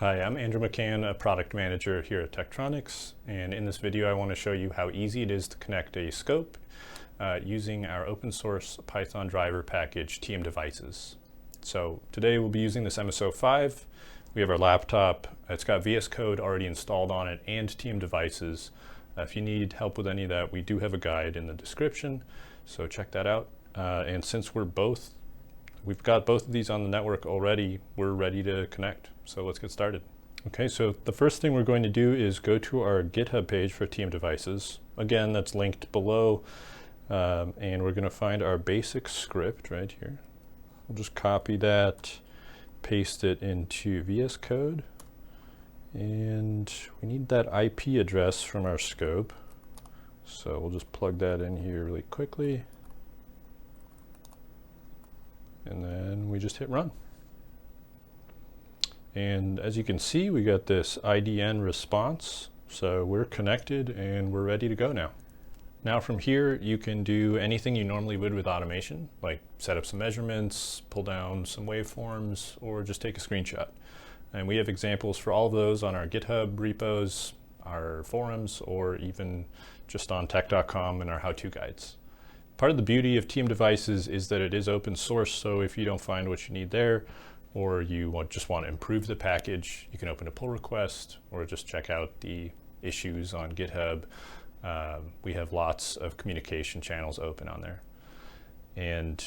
Hi, I'm Andrew McCann, a product manager here at Tektronix, and in this video I want to show you how easy it is to connect a scope using our open source Python driver package TM Devices. So today we'll be using this MSO5. We have our laptop, it's got VS Code already installed on it and TM Devices. If you need help with any of that, we do have a guide in the description, so check that out. And since we've got both of these on the network already, we're ready to connect. So let's get started. Okay, so the first thing we're going to do is go to our GitHub page for TM Devices. Again, that's linked below, and we're going to find our basic script right here. We'll just copy that, paste it into VS Code, and we need that IP address from our scope. So we'll just plug that in here really quickly, and then we just hit run. And as you can see, we got this IDN response. So we're connected and we're ready to go now. Now from here, you can do anything you normally would with automation, like set up some measurements, pull down some waveforms, or just take a screenshot. And we have examples for all of those on our GitHub repos, our forums, or even just on tech.com and our how-to guides. Part of the beauty of TM Devices is that it is open source, so if you don't find what you need there, or you just want to improve the package, you can open a pull request or just check out the issues on GitHub. We have lots of communication channels open on there. And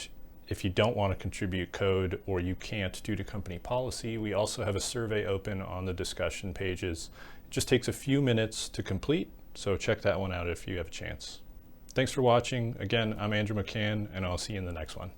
if you don't want to contribute code or you can't due to company policy, we also have a survey open on the discussion pages. It just takes a few minutes to complete, so check that one out if you have a chance. Thanks for watching. Again, I'm Andrew McCann, and I'll see you in the next one.